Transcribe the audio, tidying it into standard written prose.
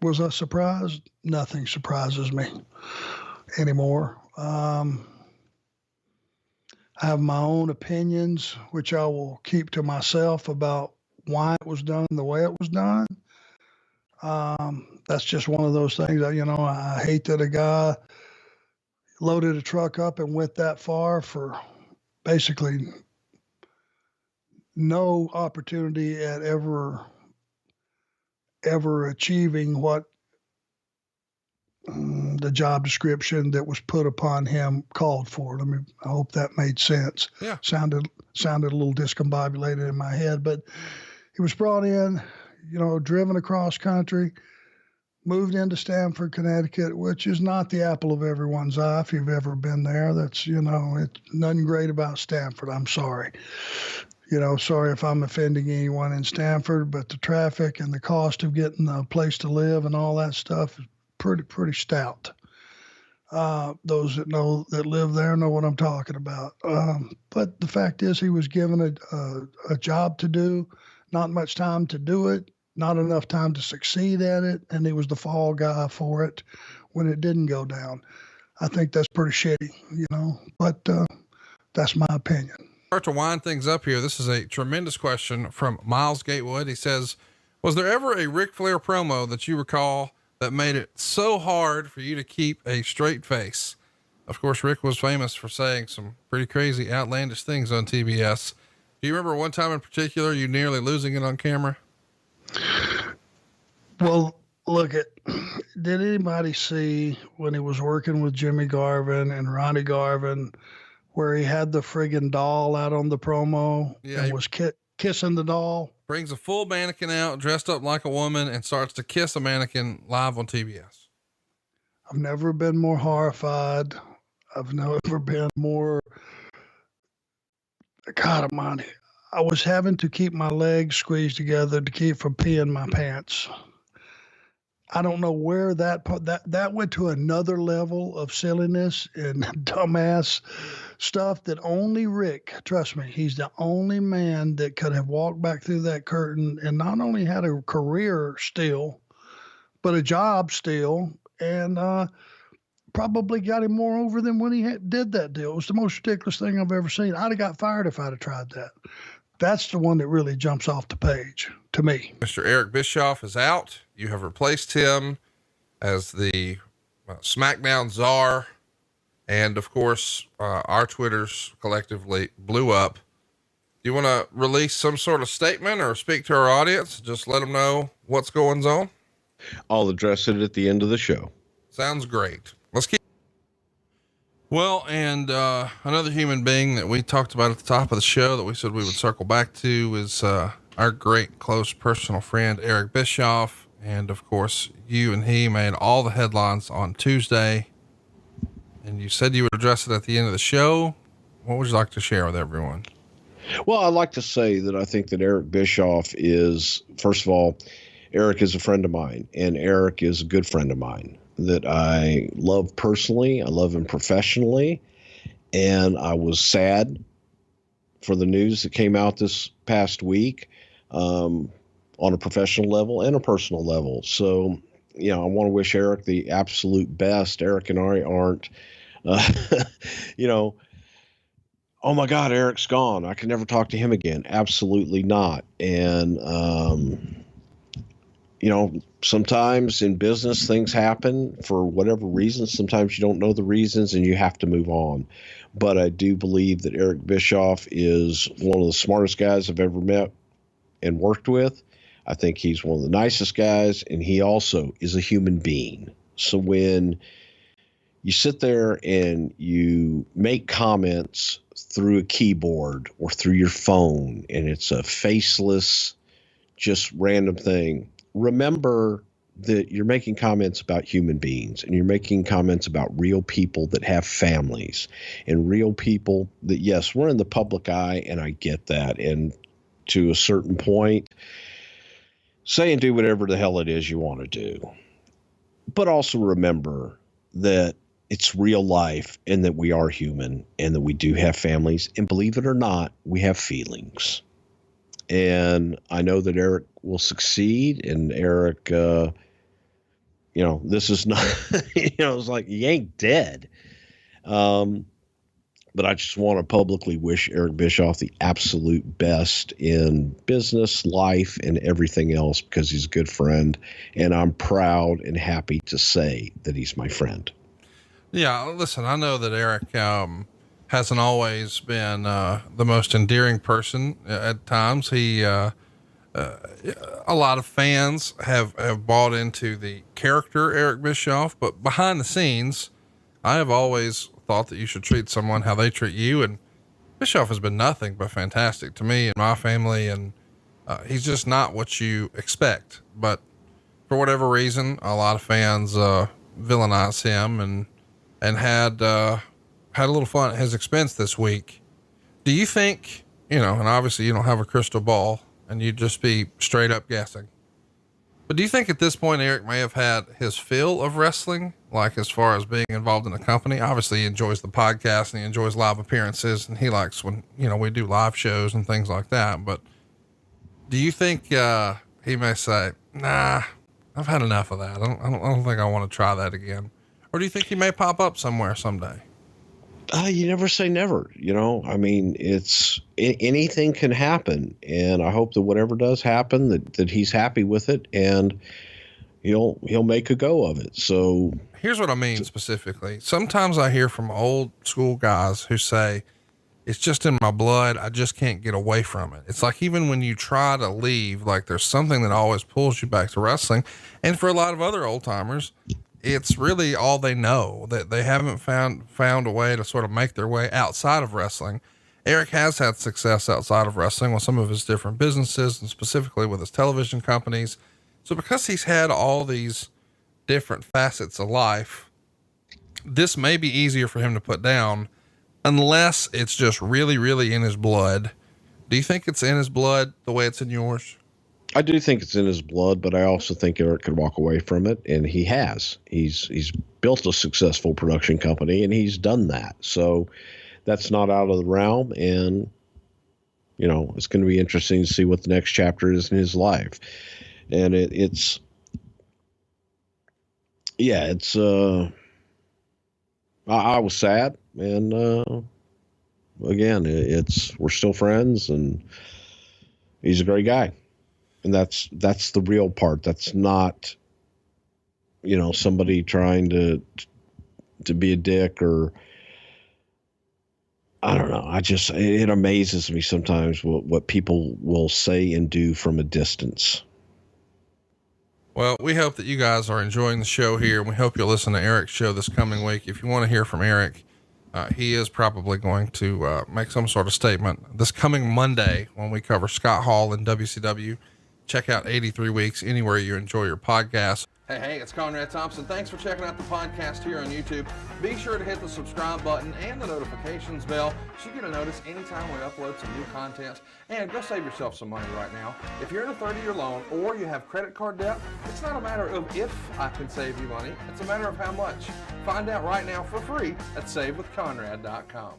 Was I surprised? Nothing surprises me anymore. I have my own opinions, which I will keep to myself about why it was done the way it was done. That's just one of those things that, I hate that a guy loaded a truck up and went that far for basically no opportunity at ever achieving what the job description that was put upon him called for. I hope that made sense. Yeah. Sounded a little discombobulated in my head, but he was brought in, driven across country, moved into Stamford, Connecticut, which is not the apple of everyone's eye. If you've ever been there, it's nothing great about Stamford. I'm sorry. Sorry if I'm offending anyone in Stamford, but the traffic and the cost of getting a place to live and all that stuff is pretty stout. Those that live there know what I'm talking about. But the fact is, he was given a job to do, not much time to do it, not enough time to succeed at it, and he was the fall guy for it when it didn't go down. I think that's pretty shitty, but that's my opinion. Start to wind things up here. This is a tremendous question from Miles Gatewood. He says, was there ever a Ric Flair promo that you recall that made it so hard for you to keep a straight face? Of course, Rick was famous for saying some pretty crazy, outlandish things on TBS. Do you remember one time in particular, you nearly losing it on camera? Well, did anybody see when he was working with Jimmy Garvin and Ronnie Garvin, where he had the friggin' doll out on the promo and was kissing the doll? Brings a full mannequin out dressed up like a woman and starts to kiss a mannequin live on TBS. I've never been more horrified. I've never been more, God almighty. I was having to keep my legs squeezed together to keep from peeing my pants. I don't know where that went to another level of silliness and dumbass stuff that only Rick, trust me, he's the only man that could have walked back through that curtain and not only had a career still, but a job still, and probably got him more over than when he did that deal. It was the most ridiculous thing I've ever seen. I'd have got fired if I'd have tried that. That's the one that really jumps off the page to me. Mr. Eric Bischoff is out. You have replaced him as the SmackDown czar. And of course, our Twitters collectively blew up. Do you want to release some sort of statement or speak to our audience? Just let them know what's going on. I'll address it at the end of the show. Sounds great. Let's keep. Well, and another human being that we talked about at the top of the show that we said we would circle back to is our great close personal friend, Eric Bischoff. And of course, you and he made all the headlines on Tuesday. And you said you would address it at the end of the show. What would you like to share with everyone? Well, I'd like to say that I think that Eric Bischoff is, first of all, Eric is a friend of mine, and Eric is a good friend of mine that I love personally. I love him professionally. And I was sad for the news that came out this past week, on a professional level and a personal level. So, I want to wish Eric the absolute best. Eric and I aren't, oh my God, Eric's gone, I can never talk to him again. Absolutely not. And, sometimes in business things happen for whatever reasons. Sometimes you don't know the reasons and you have to move on. But I do believe that Eric Bischoff is one of the smartest guys I've ever met and worked with. I think he's one of the nicest guys, and he also is a human being. So when you sit there and you make comments through a keyboard or through your phone, and it's a faceless, just random thing, remember that you're making comments about human beings, and you're making comments about real people that have families, and real people that, yes, we're in the public eye, and I get that. And to a certain point, say and do whatever the hell it is you want to do. But also remember that it's real life, and that we are human, and that we do have families, and believe it or not, we have feelings. And I know that Eric will succeed, and Eric this is not, it's like, you ain't dead. But I just want to publicly wish Eric Bischoff the absolute best in business, life, and everything else, because he's a good friend. And I'm proud and happy to say that he's my friend. Yeah. Listen, I know that Eric, hasn't always been, the most endearing person at times. A lot of fans have bought into the character Eric Bischoff, but behind the scenes, I have always thought that you should treat someone how they treat you. And Bischoff has been nothing but fantastic to me and my family. And, he's just not what you expect, but for whatever reason, a lot of fans, villainize him and had a little fun at his expense this week. Do you think, and obviously you don't have a crystal ball and you'd just be straight up guessing, but do you think at this point, Eric may have had his fill of wrestling, like as far as being involved in the company? Obviously he enjoys the podcast and he enjoys live appearances and he likes when, we do live shows and things like that. But do you think, he may say, nah, I've had enough of that. I don't think I want to try that again. Or do you think he may pop up somewhere someday? You never say never, I mean, anything can happen, and I hope that whatever does happen, that he's happy with it and he'll make a go of it. So here's what I mean specifically. Sometimes I hear from old school guys who say, it's just in my blood. I just can't get away from it. It's like, even when you try to leave, like there's something that always pulls you back to wrestling. And for a lot of other old timers, it's really all they know, that they haven't found a way to sort of make their way outside of wrestling. Eric has had success outside of wrestling with some of his different businesses and specifically with his television companies. So because he's had all these different facets of life, this may be easier for him to put down unless it's just really, really in his blood. Do you think it's in his blood the way it's in yours? I do think it's in his blood, but I also think Eric could walk away from it, and he has. He's built a successful production company, and he's done that. So that's not out of the realm, and it's going to be interesting to see what the next chapter is in his life. And it's I was sad, and again, we're still friends, and he's a great guy. And that's the real part. That's not, somebody trying to be a dick, or I don't know. It amazes me sometimes what people will say and do from a distance. Well, we hope that you guys are enjoying the show here, and we hope you'll listen to Eric's show this coming week. If you want to hear from Eric, he is probably going to make some sort of statement this coming Monday when we cover Scott Hall and WCW. Check out 83 Weeks anywhere you enjoy your podcast. Hey, it's Conrad Thompson. Thanks for checking out the podcast here on YouTube. Be sure to hit the subscribe button and the notifications bell so you get a notice anytime we upload some new content. And go save yourself some money right now. If you're in a 30-year loan or you have credit card debt, it's not a matter of if I can save you money. It's a matter of how much. Find out right now for free at SaveWithConrad.com.